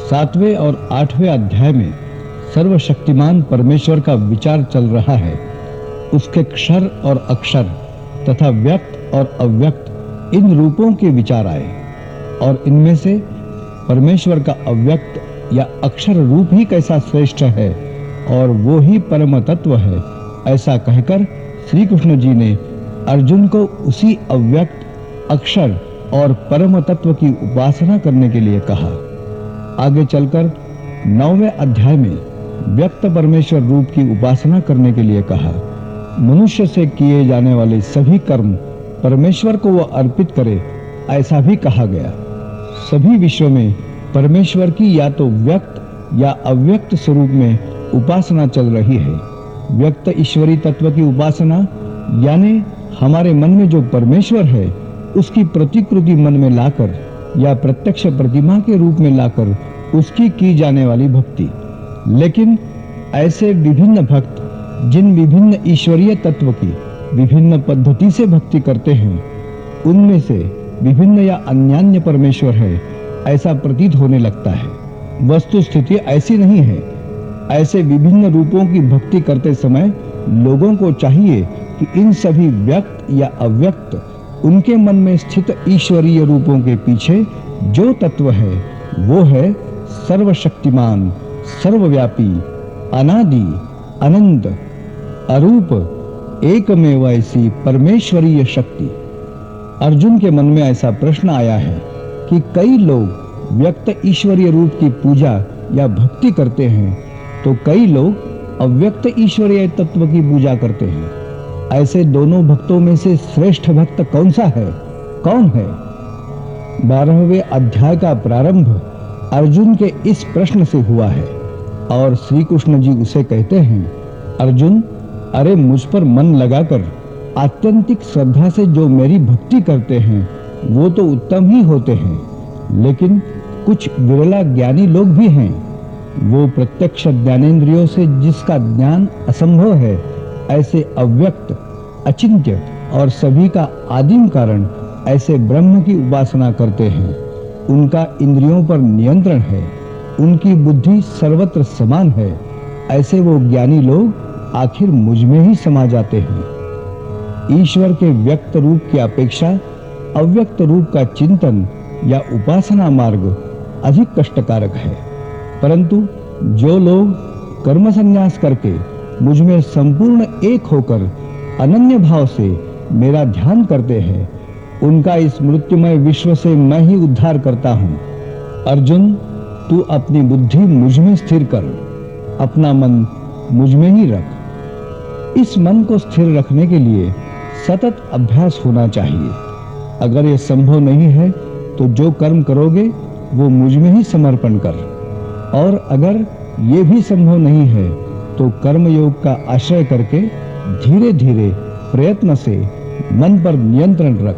7वें और 8वें अध्याय में सर्वशक्तिमान परमेश्वर का विचार चल रहा है। उसके क्षर और अक्षर तथा व्यक्त और अव्यक्त इन रूपों के विचार आए और इनमें से परमेश्वर का अव्यक्त या अक्षर रूप ही कैसा श्रेष्ठ है और वो ही परम तत्व है, ऐसा कहकर श्री कृष्ण जी ने अर्जुन को उसी अव्यक्त अक्षर और परम तत्व की उपासना करने के लिए कहा। आगे चलकर 9वें अध्याय में व्यक्त परमेश्वर रूप की उपासना करने के लिए कहा। मनुष्य से किए जाने वाले सभी कर्म परमेश्वर को वह अर्पित करे, ऐसा भी कहा गया। सभी विश्व में परमेश्वर की या तो व्यक्त या अव्यक्त स्वरूप में उपासना चल रही है। व्यक्त ईश्वरी तत्व की उपासना यानी हमारे मन में जो परमेश्वर है उसकी प्रतिकृति मन में लाकर या प्रत्यक्ष प्रतिमा के रूप में लाकर उसकी की जाने वाली भक्ति। लेकिन ऐसे विभिन्न भक्त जिन विभिन्न ईश्वरीय तत्व की विभिन्न पद्धति से भक्ति करते हैं, उनमें से विभिन्न या अन्यान्य परमेश्वर है, ऐसा प्रतीत होने लगता है। वस्तु स्थिति ऐसी नहीं है। ऐसे विभिन्न रूपों की भक्ति करते समय लोगों को चाहिए कि इन सभी व्यक्त या अव्यक्त उनके मन में स्थित ईश्वरीय रूपों के पीछे जो तत्व है वो है सर्वशक्तिमान, सर्वव्यापी, अनादि, अनंत, अरूप, एकमेवैसी परमेश्वरीय शक्ति। अर्जुन के मन में ऐसा प्रश्न आया है कि कई लोग व्यक्त ईश्वरीय रूप की पूजा या भक्ति करते हैं तो कई लोग अव्यक्त ईश्वरीय तत्व की पूजा करते हैं। ऐसे दोनों भक्तों में से श्रेष्ठ भक्त कौन सा है, कौन है? 12वें अध्याय का प्रारंभ अर्जुन के इस प्रश्न से हुआ है और श्री कृष्ण जी उसे कहते हैं, अर्जुन, अरे मुझ पर मन लगाकर आत्यंतिक श्रद्धा से जो मेरी भक्ति करते हैं वो तो उत्तम ही होते हैं, लेकिन कुछ विरला ज्ञानी लोग भी हैं। वो प्रत्यक्ष ज्ञानेंद्रियों से जिसका ज्ञान असंभव है, ऐसे अव्यक्त, अचिंत्य और सभी का आदिम कारण ऐसे ब्रह्म की उपासना करते हैं। उनका इंद्रियों पर नियंत्रण है, उनकी बुद्धि सर्वत्र समान है। ऐसे वो ज्ञानी लोग आखिर मुझ में ही समा जाते हैं। ईश्वर के व्यक्त रूप की अपेक्षा अव्यक्त रूप का चिंतन या उपासना मार्ग अधिक कष्टकारक है, परंतु जो लोग कर्म संन्यास करके मुझ में संपूर्ण एक होकर अनन्य भाव से मेरा ध्यान करते हैं, उनका इस मृत्युमय विश्व से मैं ही उद्धार करता हूँ। अर्जुन, तू अपनी बुद्धि मुझ में स्थिर कर, अपना मन मुझ में ही रख। इस मन को स्थिर रखने के लिए सतत अभ्यास होना चाहिए। अगर यह संभव नहीं है तो जो कर्म करोगे वो मुझ में ही समर्पण कर, और अगर ये भी संभव नहीं है तो कर्म योग का आश्रय करके धीरे धीरे प्रयत्न से मन पर नियंत्रण रख।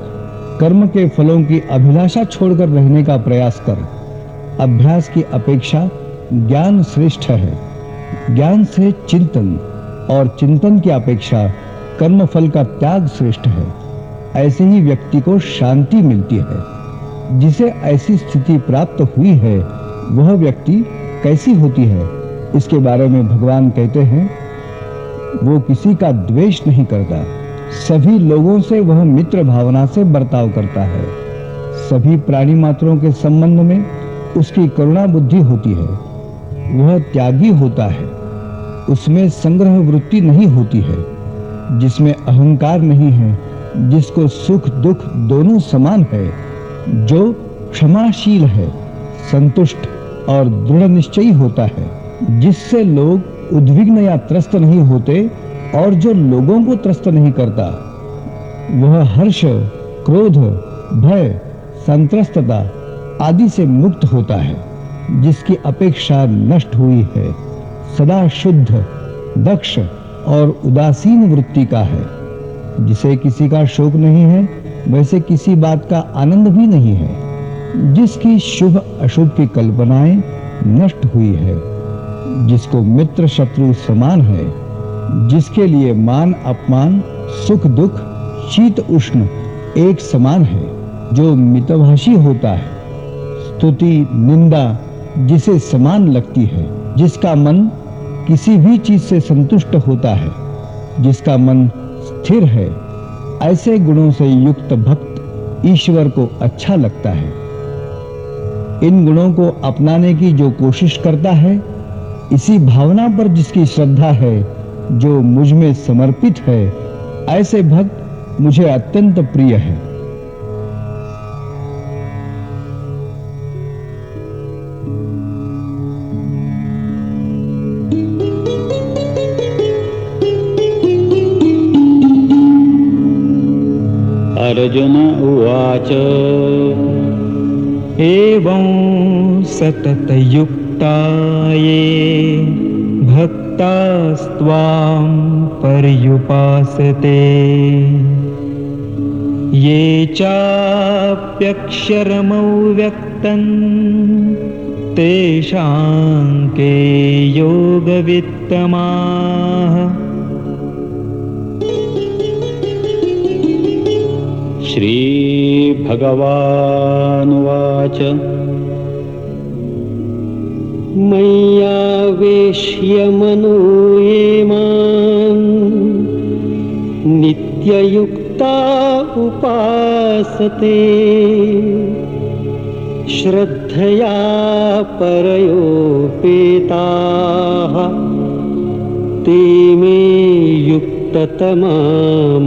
कर्म के फलों की अभिलाषा छोड़कर रहने का प्रयास कर। अभ्यास की अपेक्षा ज्ञान श्रेष्ठ है। ज्ञान से चिंतन और चिंतन की अपेक्षा कर्म फल का त्याग श्रेष्ठ है। ऐसे ही व्यक्ति को शांति मिलती है। जिसे ऐसी स्थिति प्राप्त हुई है वह व्यक्ति कैसी होती है, इसके बारे में भगवान कहते हैं, वो किसी का द्वेष नहीं करता, सभी लोगों से वह मित्र भावना से बर्ताव करता है। सभी प्राणी मात्रों के संबंध में उसकी करुणा बुद्धि होती है। वह त्यागी होता है, उसमें संग्रह वृत्ति नहीं होती है, जिसमें अहंकार नहीं है, जिसको सुख दुख दोनों समान है, जो क्षमाशील है, संतुष्ट और दृढ़ निश्चयी होता है, जिससे लोग उद्विग्न या त्रस्त नहीं होते और जो लोगों को त्रस्त नहीं करता। वह हर्ष, क्रोध, भय, संत्रस्तता आदि से मुक्त होता है, जिसकी अपेक्षा नष्ट हुई है, सदा शुद्ध, दक्ष और उदासीन वृत्ति का है। जिसे किसी का शोक नहीं है, वैसे किसी बात का आनंद भी नहीं है, जिसकी शुभ अशुभ की कल्पनाएं नष्ट हुई है, जिसको मित्र शत्रु समान है, जिसके लिए मान अपमान, सुख दुख, शीत उष्ण एक समान है, जो मितभाषी होता है, स्तुति निंदा जिसे समान लगती है, जिसका मन किसी भी चीज से संतुष्ट होता है, जिसका मन स्थिर है, ऐसे गुणों से युक्त भक्त ईश्वर को अच्छा लगता है। इन गुणों को अपनाने की जो कोशिश करता है, इसी भावना पर जिसकी श्रद्धा है, जो मुझ में समर्पित है, ऐसे भक्त मुझे अत्यंत प्रिय है। अर्जुन उवाच एवं सततयुक्ता ये भक्तास्त्वां पर्युपासते ये चाप्यक्षरमव्यक्तं तेषां के योगवित्तमाः। श्रीभगवानुवाच मय्यावेश्य मनो ये मां नित्ययुक्ता उपासते श्रद्धया परयोपेताः ते मे युक्ततमा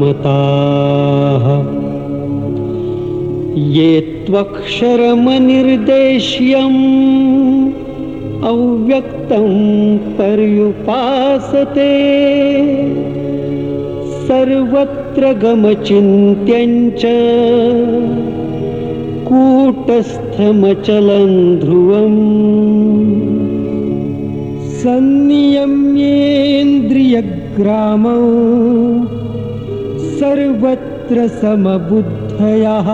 मताः। ये त्वक्षरमनिर्देश्यम् अव्यक्तं पर्युपासते सर्वत्र गमचिन्त्यं च कूटस्थमचलं ध्रुवम्। सन्नियम्येन्द्रियग्रामौ सर्वत्र समबुद्धयः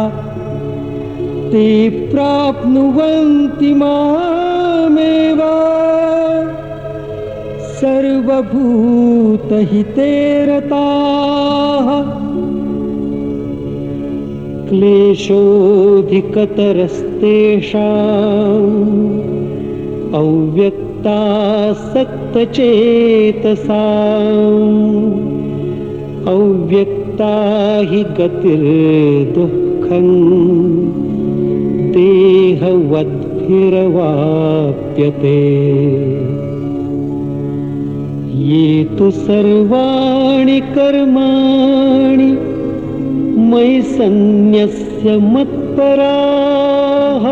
ते प्राप्नुवन्ति मामेव सर्वभूतहिते रताः। क्लेशोऽधिकतरस्तेषाम् अव्यक्तासक्तचेतसाम् अव्यक्ता हि गतिर्दुःखम् देहवद्भिरवाप्यते। ये तु सर्वाणि कर्माणि मयि सन्न्यस्य मत्पराः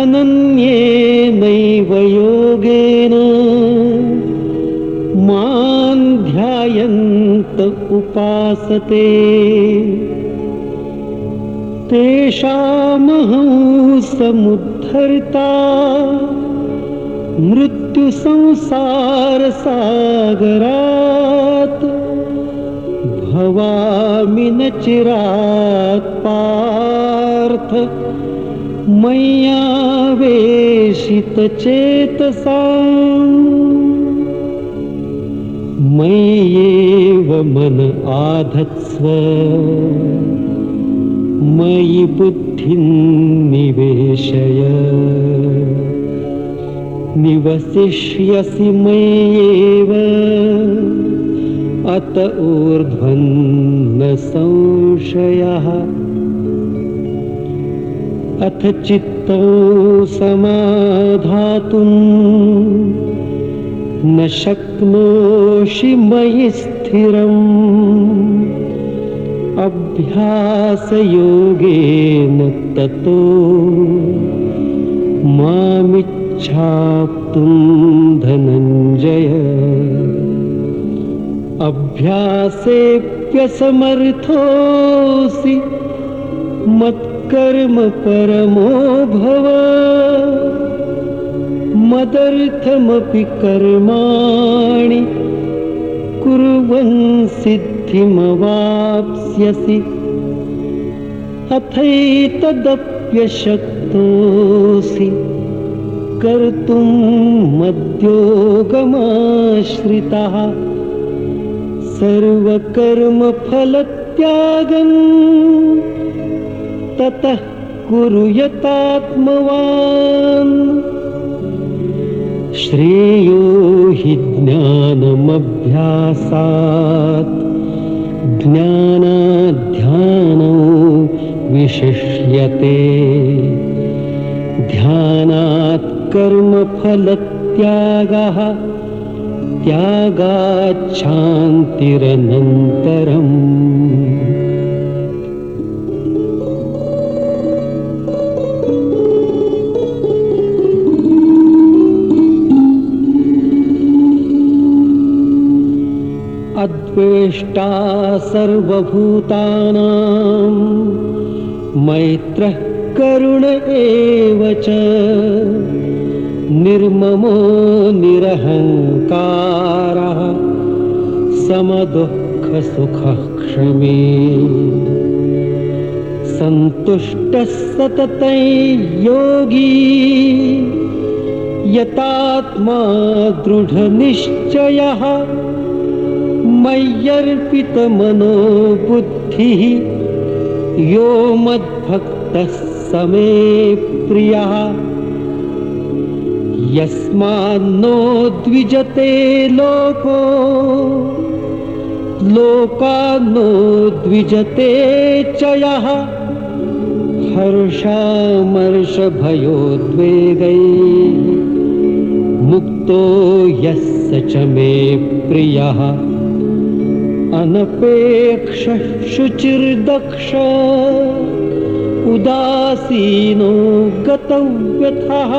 अनन्येनैव योगेन मां ध्यायन्त उपासते तेषामहं समुद्धर्ता मृत्युसंसारसागरात् भवामि न चिरात् पार्थ मय्यावेशितचेतसाम्। मय्येव मन आधत्स्व मयि बुद्धिं निवेशय निवसिष्यसि मय्येव अत ऊर्ध्वं न संशयः। अथ चित्तं समाधातुं न शक्नोषि मयि स्थिरम् अभ्यासयोगेन ततो मामिच्छाप्तुं धनञ्जय। अभ्यासेऽप्यसमर्थोऽसि मत्कर्म परमो भव मदर्थमपि कर्माणि कुर्वन् सिद्धिमवाप्स्यसि। अथैतदप्यशक्तोऽसि कर्तुं मद्योगमाश्रितः सर्वकर्मफलत्यागं ततः कुरु यतात्मवान् श्रेयो हि ज्ञानमभ्यासात् ज्ञानाध्यानो विशिष्यते ध्यानात् कर्मफलत्यागः त्यागात् शान्तिरनन्तरम् अद्वेष्टा सर्वभूतानां मैत्रः करुण एव च निर्ममो निरहङ्कारः समदुःखसुखः क्षमे सन्तुष्टः सततं योगी यतात्मा दृढनिश्चयः मय्यर्पितमनो बुद्धिः यो मद्भक्तः स मे प्रियः यस्मान्नो द्विजते लोको लोकान्नो द्विजते च यः हर्षामर्षभयोद्वेगैः मुक्तो यः स च मे प्रियः अनपेक्षः शुचिर्दक्ष उदासीनो गतव्यथः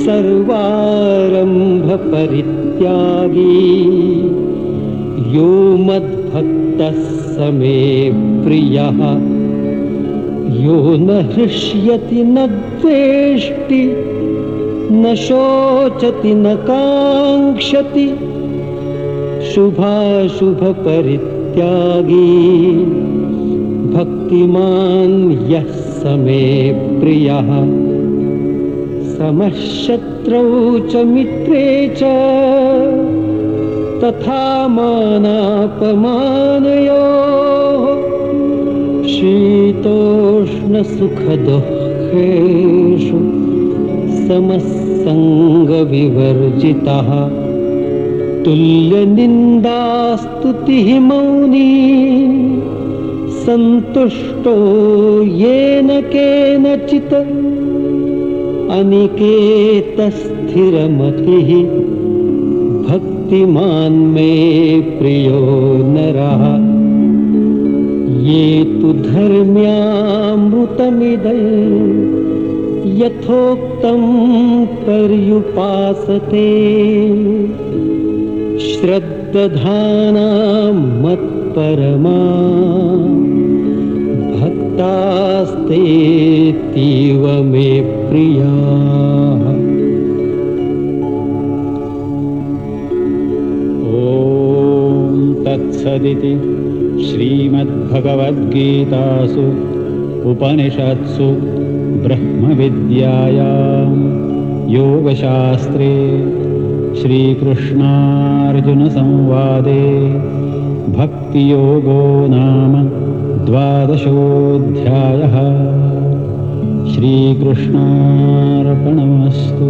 सर्वारम्भपरित्यागी यो मद्भक्तः स मे प्रियः यो न हृष्यति न द्वेष्टि न शोचति न काङ्क्षति शुभाशुभपरित्यागी भक्तिमान् यः स मे प्रियः समः शत्रौ च मित्रे च तथा मानापमानयोः शीतोष्णसुखदुःखेषु समः सङ्गविवर्जितः तुल्यनिन्दास्तुतिः मौनी सन्तुष्टो येन केनचित् अनिकेतस्थिरमतिः भक्तिमान् मे प्रियो नरः ये तु धर्म्यामृतमिदं यथोक्तं पर्युपासते श्रद्दधाना मत्परमा भक्तास्तेतीव मे प्रियाः। ॐ तत्सदिति श्रीमद्भगवद्गीतासु उपनिषत्सु ब्रह्मविद्यायां योगशास्त्रे श्रीकृष्णार्जुनसंवादे भक्तियोगो नाम 12 श्रीकृष्णार्पणमस्तु।